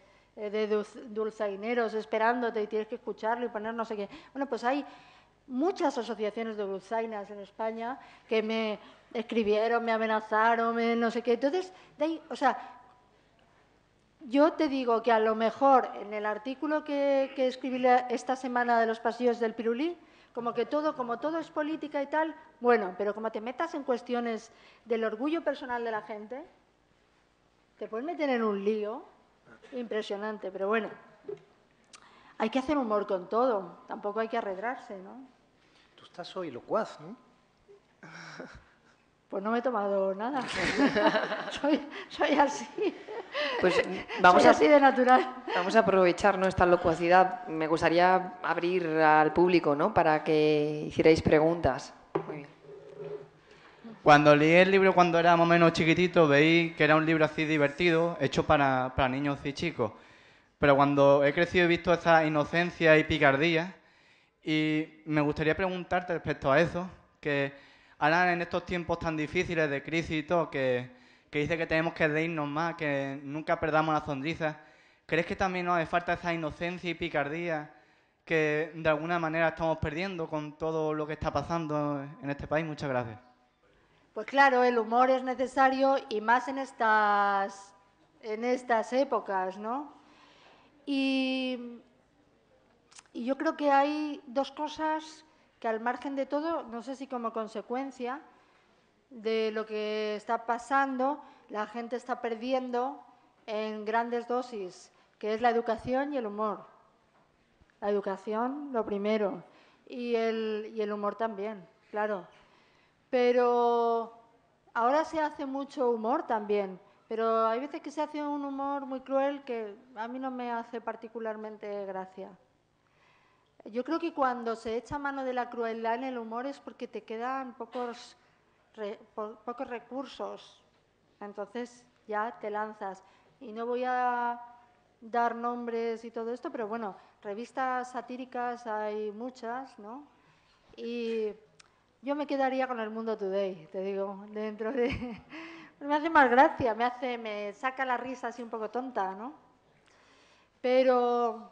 dulzaineros esperándote y tienes que escucharlo y poner no sé qué. Bueno, pues hay muchas asociaciones de dulzainas en España que me escribieron, me amenazaron, no sé qué. Entonces, o sea, yo te digo que a lo mejor en el artículo que escribí esta semana de los pasillos del Pirulí, como todo es política y tal, bueno, pero como te metas en cuestiones del orgullo personal de la gente, te puedes meter en un lío impresionante, pero bueno, hay que hacer humor con todo, tampoco hay que arredrarse, ¿no? Tú estás hoy locuaz, ¿no? Pues no me he tomado nada. soy así. Pues soy así de natural. Vamos a aprovechar nuestra locuacidad. Me gustaría abrir al público, ¿no?, para que hicierais preguntas. Muy bien. Cuando leí el libro cuando era más o menos chiquitito, veí que era un libro así divertido, hecho para niños y chicos. Pero cuando he crecido he visto esa inocencia y picardía, y me gustaría preguntarte respecto a eso, que ahora en estos tiempos tan difíciles de crisis y todo, que dice que tenemos que reírnos más, que nunca perdamos la sonrisa, ¿crees que también nos hace falta esa inocencia y picardía que de alguna manera estamos perdiendo con todo lo que está pasando en este país? Muchas gracias. Pues claro, el humor es necesario y más en estas épocas, ¿no? Y yo creo que hay dos cosas que al margen de todo, no sé si como consecuencia de lo que está pasando, la gente está perdiendo en grandes dosis, que es la educación y el humor. La educación, lo primero, y el humor también, claro. Pero ahora se hace mucho humor también, pero hay veces que se hace un humor muy cruel que a mí no me hace particularmente gracia. Yo creo que cuando se echa mano de la crueldad en el humor es porque te quedan pocos recursos, entonces ya te lanzas. Y no voy a dar nombres y todo esto, pero bueno, revistas satíricas hay muchas, ¿no? Y yo me quedaría con el Mundo Today, te digo, dentro de... Me hace más gracia, me saca la risa así un poco tonta, ¿no? Pero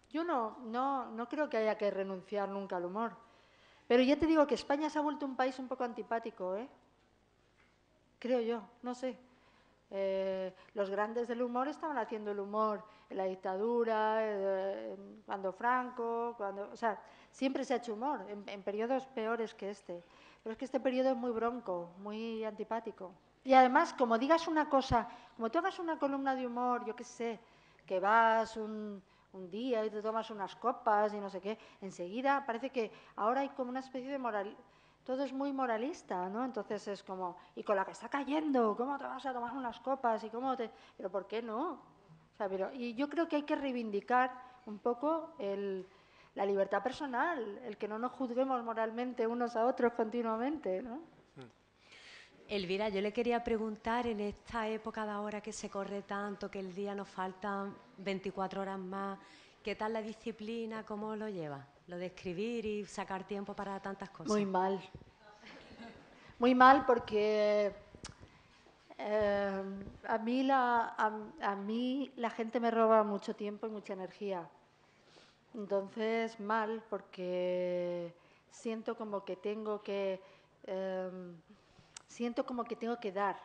yo no creo que haya que renunciar nunca al humor. Pero ya te digo que España se ha vuelto un país un poco antipático, ¿eh? Creo yo, no sé. Los grandes del humor estaban haciendo el humor en la dictadura, cuando Franco, o sea, siempre se ha hecho humor, en periodos peores que este. Pero es que este periodo es muy bronco, muy antipático. Y además, como digas una cosa, como tú hagas una columna de humor, yo qué sé, que vas un día y te tomas unas copas y no sé qué, enseguida parece que ahora hay como una especie de moral. Todo es muy moralista, ¿no? Entonces es como, y con la que está cayendo, ¿cómo te vas a tomar unas copas? ¿Y cómo te...? ¿Pero por qué no? O sea, y yo creo que hay que reivindicar un poco la libertad personal, el que no nos juzguemos moralmente unos a otros continuamente, ¿no? Elvira, yo le quería preguntar, en esta época de ahora que se corre tanto, que el día nos faltan 24 horas más, ¿qué tal la disciplina? ¿Cómo lo lleva? Lo de escribir y sacar tiempo para tantas cosas. Muy mal. Muy mal porque a mí la gente me roba mucho tiempo y mucha energía. Entonces, mal porque siento como que tengo que dar.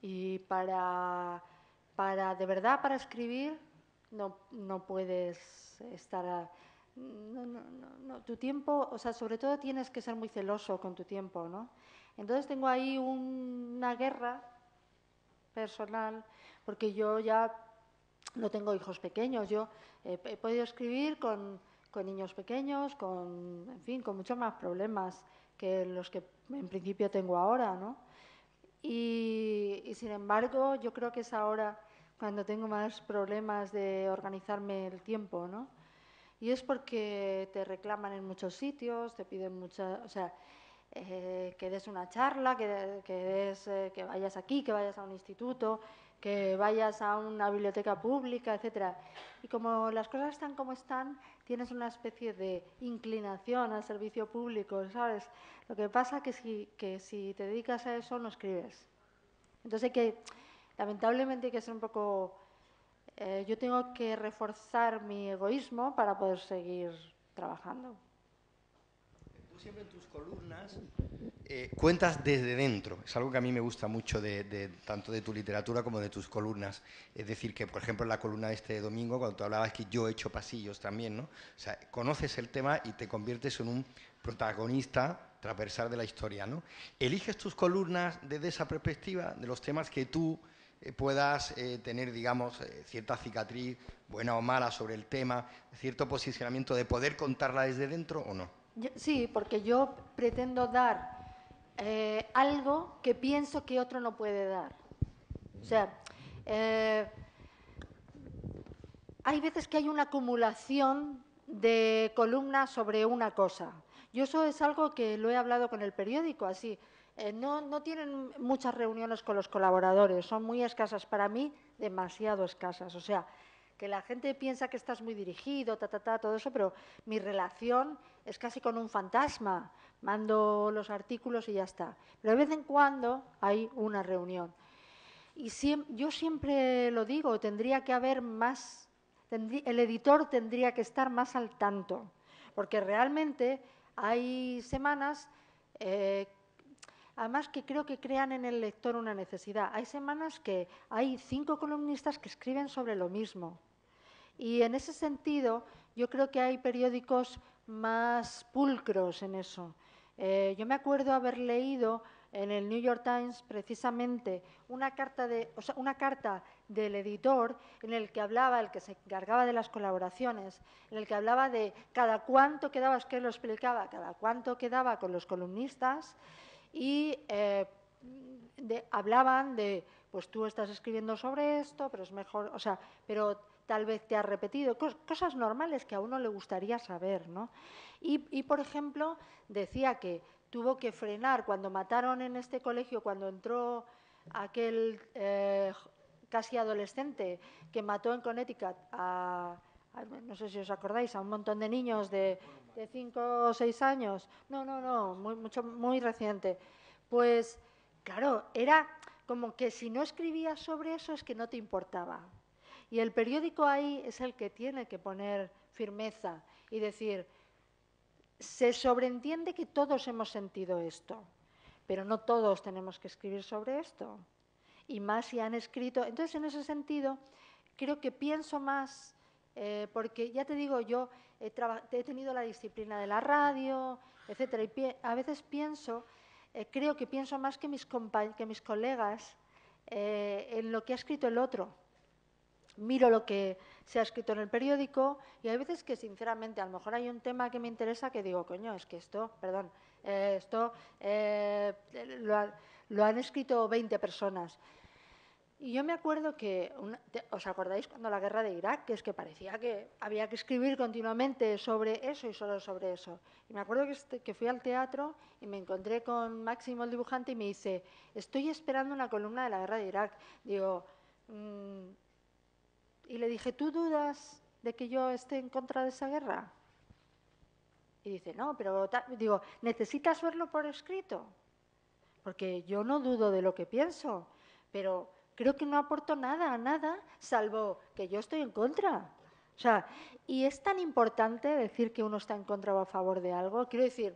Y para de verdad, para escribir, no puedes estar... tu tiempo, o sea, sobre todo tienes que ser muy celoso con tu tiempo, ¿no? Entonces tengo ahí una guerra personal, porque yo ya no tengo hijos pequeños. Yo he podido escribir con niños pequeños, en fin, con muchos más problemas que los que en principio tengo ahora, ¿no? Y sin embargo, yo creo que es ahora cuando tengo más problemas de organizarme el tiempo, ¿no? Y es porque te reclaman en muchos sitios, te piden muchas, o sea, que des una charla, que vayas aquí, que vayas a un instituto, que vayas a una biblioteca pública, etcétera. Y como las cosas están como están, tienes una especie de inclinación al servicio público, ¿sabes? Lo que pasa es que si te dedicas a eso, no escribes. Entonces lamentablemente hay que ser un poco... yo tengo que reforzar mi egoísmo para poder seguir trabajando. Tú siempre en tus columnas cuentas desde dentro. Es algo que a mí me gusta mucho tanto de tu literatura como de tus columnas. Es decir, que por ejemplo en la columna de este domingo, cuando tú hablabas que yo he hecho pasillos también, ¿no? O sea, conoces el tema y te conviertes en un protagonista transversal de la historia, ¿no? ¿Eliges tus columnas desde esa perspectiva, de los temas que tú puedas tener, digamos, cierta cicatriz, buena o mala, sobre el tema, cierto posicionamiento de poder contarla desde dentro o no? Sí, porque yo pretendo dar algo que pienso que otro no puede dar. O sea, hay veces que hay una acumulación de columnas sobre una cosa. Yo eso es algo que lo he hablado con el periódico, así. No tienen muchas reuniones con los colaboradores, son muy escasas. Para mí, demasiado escasas. O sea, que la gente piensa que estás muy dirigido, todo eso, pero mi relación es casi con un fantasma. Mando los artículos y ya está. Pero de vez en cuando hay una reunión. Y yo siempre lo digo, tendría que haber más, el editor tendría que estar más al tanto, porque realmente hay semanas, además que creo que crean en el lector una necesidad. Hay semanas que hay 5 columnistas que escriben sobre lo mismo. Y en ese sentido, yo creo que hay periódicos más pulcros en eso. Yo me acuerdo haber leído en el New York Times precisamente una carta del editor en el que hablaba, el que se encargaba de las colaboraciones, en el que hablaba de cada cuánto quedaba, es que lo explicaba, cada cuánto quedaba con los columnistas y hablaban de, pues tú estás escribiendo sobre esto, pero es mejor, o sea, pero tal vez te has repetido, cosas normales que a uno le gustaría saber, ¿no? Y por ejemplo, decía que tuvo que frenar cuando mataron en este colegio, cuando entró aquel casi adolescente que mató en Connecticut no sé si os acordáis, a un montón de niños de 5 o 6 años. No, muy reciente. Pues, claro, era como que si no escribías sobre eso es que no te importaba. Y el periódico ahí es el que tiene que poner firmeza y decir, se sobreentiende que todos hemos sentido esto, pero no todos tenemos que escribir sobre esto. Y más si han escrito. Entonces, en ese sentido, creo que pienso más, porque ya te digo, yo he tenido la disciplina de la radio, etcétera, y a veces pienso, creo que pienso más que mis colegas en lo que ha escrito el otro. Miro lo que se ha escrito en el periódico y hay veces que, sinceramente, a lo mejor hay un tema que me interesa que digo, coño, es que esto lo han escrito 20 personas. Y yo me acuerdo que, ¿os acordáis cuando la guerra de Irak? Que es que parecía que había que escribir continuamente sobre eso y solo sobre eso. Y me acuerdo que fui al teatro y me encontré con Máximo, el dibujante, y me dice, estoy esperando una columna de la guerra de Irak. Digo... Y le dije, ¿tú dudas de que yo esté en contra de esa guerra? Y dice, no, pero... Digo, ¿necesitas verlo por escrito? Porque yo no dudo de lo que pienso, pero creo que no aporto nada, salvo que yo estoy en contra. O sea, y es tan importante decir que uno está en contra o a favor de algo. Quiero decir,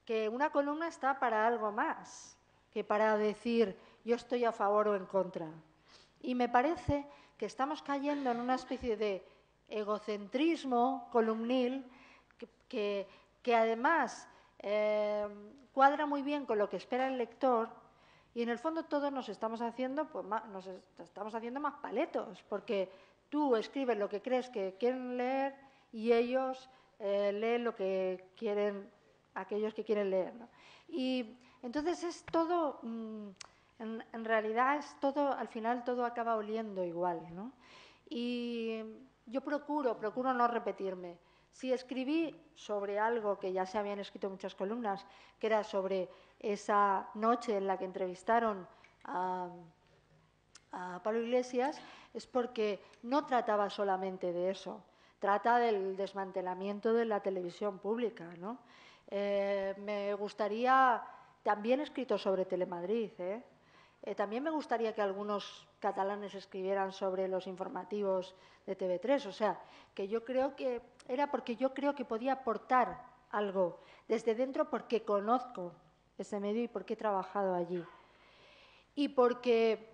que una columna está para algo más que para decir yo estoy a favor o en contra. Y me parece que estamos cayendo en una especie de egocentrismo columnil que además cuadra muy bien con lo que espera el lector, y en el fondo todos nos estamos haciendo, pues, nos estamos haciendo más paletos, porque tú escribes lo que crees que quieren leer y ellos leen lo que quieren, aquellos que quieren leer, ¿no? Y entonces es todo, en realidad es todo, al final todo acaba oliendo igual, ¿no? Y yo procuro no repetirme. Si escribí sobre algo que ya se habían escrito muchas columnas, que era sobre esa noche en la que entrevistaron a Pablo Iglesias, es porque no trataba solamente de eso, trata del desmantelamiento de la televisión pública, ¿no? Me gustaría, también he escrito sobre Telemadrid, también me gustaría que algunos catalanes escribieran sobre los informativos de TV3, o sea, que yo creo que era porque yo creo que podía aportar algo desde dentro porque conozco ese medio y porque he trabajado allí. Y porque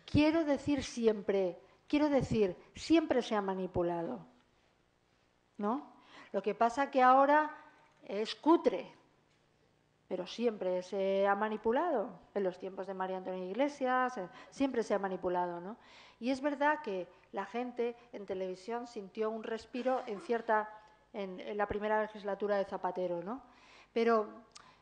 quiero decir, siempre se ha manipulado, ¿no? Lo que pasa que ahora es cutre, pero siempre se ha manipulado. En los tiempos de María Antonia Iglesias siempre se ha manipulado, ¿no? Y es verdad que la gente en televisión sintió un respiro en la primera legislatura de Zapatero, ¿no? Pero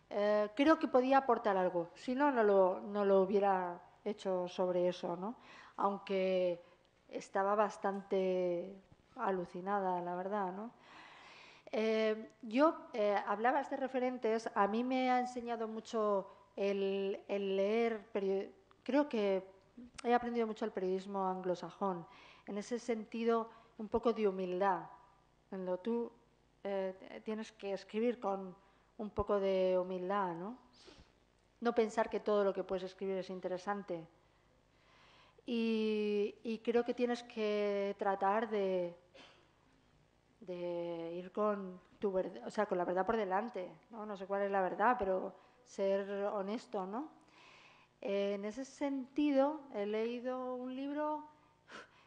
creo que podía aportar algo. Si no, no lo hubiera hecho sobre eso, ¿no? Aunque estaba bastante alucinada, la verdad, ¿no? Hablabas de referentes, a mí me ha enseñado mucho el leer, creo que he aprendido mucho el periodismo anglosajón, en ese sentido un poco de humildad, en lo tú tienes que escribir con un poco de humildad, ¿no? No pensar que todo lo que puedes escribir es interesante. Y creo que tienes que tratar de ir con tu verdad, o sea, con la verdad por delante, ¿no? No sé cuál es la verdad, pero ser honesto, ¿no? En ese sentido, he leído un libro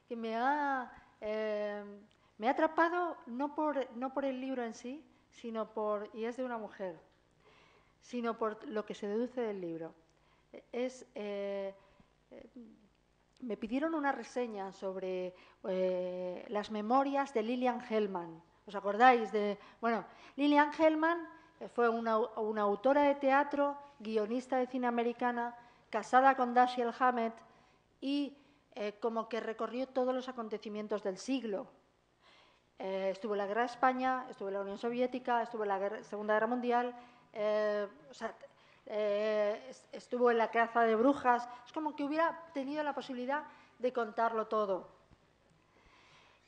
que me ha atrapado no por el libro en sí, y es de una mujer, sino por lo que se deduce del libro. Me pidieron una reseña sobre las memorias de Lilian Hellman. ¿Os acordáis de...? Bueno, Lilian Hellman fue una autora de teatro, guionista de cine americana, casada con Dashiell Hammett y como que recorrió todos los acontecimientos del siglo. Estuvo en la Guerra de España, estuvo en la Unión Soviética, estuvo en la Segunda Guerra Mundial, estuvo en la caza de brujas. Es como que hubiera tenido la posibilidad de contarlo todo.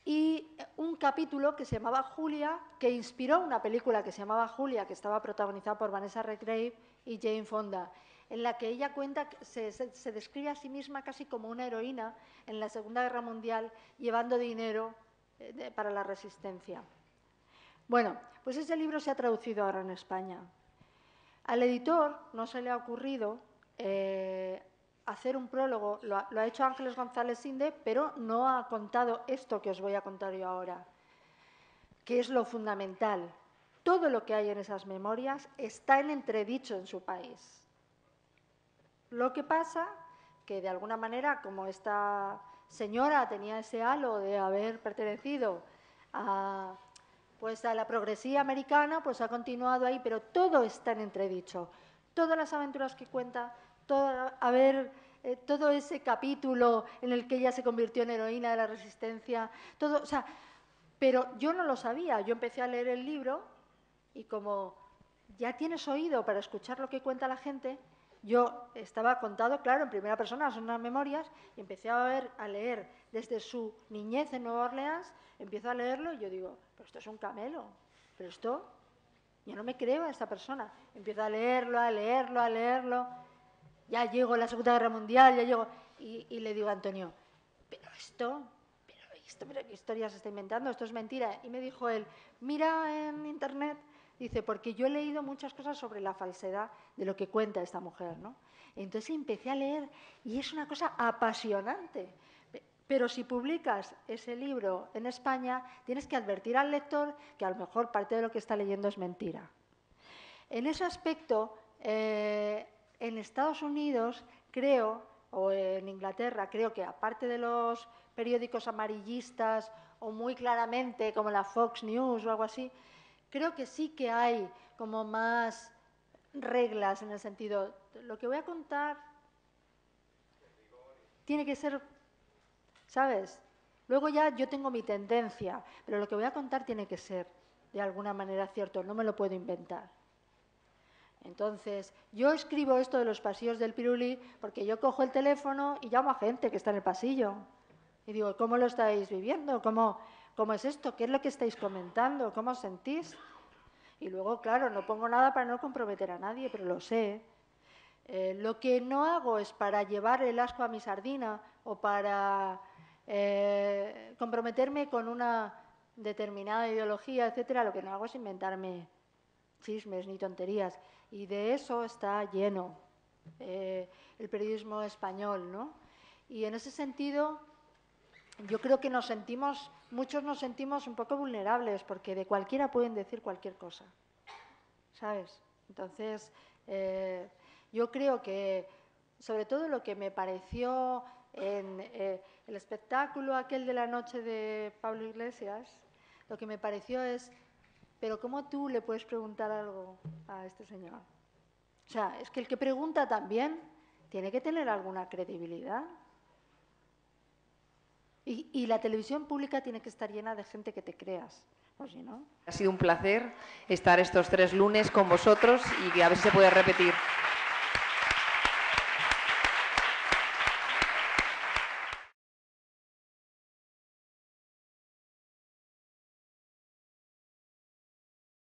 Y un capítulo que se llamaba Julia, que inspiró una película que se llamaba Julia, que estaba protagonizada por Vanessa Redgrave y Jane Fonda, en la que ella cuenta, se describe a sí misma casi como una heroína en la Segunda Guerra Mundial, llevando dinero para la resistencia. Bueno, pues ese libro se ha traducido ahora en España. Al editor no se le ha ocurrido hacer un prólogo, lo ha hecho Ángeles González Inde, pero no ha contado esto que os voy a contar yo ahora, que es lo fundamental. Todo lo que hay en esas memorias está en entredicho en su país. Lo que pasa que, de alguna manera, como esta señora tenía ese halo de haber pertenecido a la progresía americana, pues ha continuado ahí, pero todo está en entredicho. Todas las aventuras que cuenta, todo ese capítulo en el que ella se convirtió en heroína de la resistencia, todo, o sea, pero yo no lo sabía. Yo empecé a leer el libro y como ya tienes oído para escuchar lo que cuenta la gente, yo estaba contado, claro, en primera persona, son unas memorias, y empecé a leer desde su niñez en Nueva Orleans, empiezo a leerlo y yo digo, pero esto es un camelo, pero esto, yo no me creo a esta persona. Empiezo a leerlo, ya llego a la Segunda Guerra Mundial, ya llego, y le digo a Antonio, pero ¿qué historia se está inventando? Esto es mentira. Y me dijo él, mira en internet Dice, porque yo he leído muchas cosas sobre la falsedad de lo que cuenta esta mujer, ¿no? Entonces empecé a leer y es una cosa apasionante. Pero si publicas ese libro en España, tienes que advertir al lector que a lo mejor parte de lo que está leyendo es mentira. En ese aspecto, en Estados Unidos, creo, o en Inglaterra, creo que aparte de los periódicos amarillistas o muy claramente como la Fox News o algo así, creo que sí que hay como más reglas en el sentido, lo que voy a contar tiene que ser, ¿sabes? Luego ya yo tengo mi tendencia, pero lo que voy a contar tiene que ser de alguna manera cierto, no me lo puedo inventar. Entonces, yo escribo esto de los pasillos del Pirulí porque yo cojo el teléfono y llamo a gente que está en el pasillo. Y digo, ¿cómo lo estáis viviendo? ¿Cómo es esto? ¿Qué es lo que estáis comentando? ¿Cómo os sentís? Y luego, claro, no pongo nada para no comprometer a nadie, pero lo sé. Lo que no hago es para llevar el asco a mi sardina o para comprometerme con una determinada ideología, etcétera. Lo que no hago es inventarme chismes ni tonterías. Y de eso está lleno el periodismo español, ¿no? Y en ese sentido, yo creo que muchos nos sentimos un poco vulnerables, porque de cualquiera pueden decir cualquier cosa, ¿sabes? Entonces, yo creo que, sobre todo lo que me pareció en el espectáculo aquel de la noche de Pablo Iglesias, lo que me pareció es, pero ¿cómo tú le puedes preguntar algo a este señor? O sea, es que el que pregunta también tiene que tener alguna credibilidad. Y la televisión pública tiene que estar llena de gente que te creas, o si no. Ha sido un placer estar estos 3 lunes con vosotros y a ver si se puede repetir.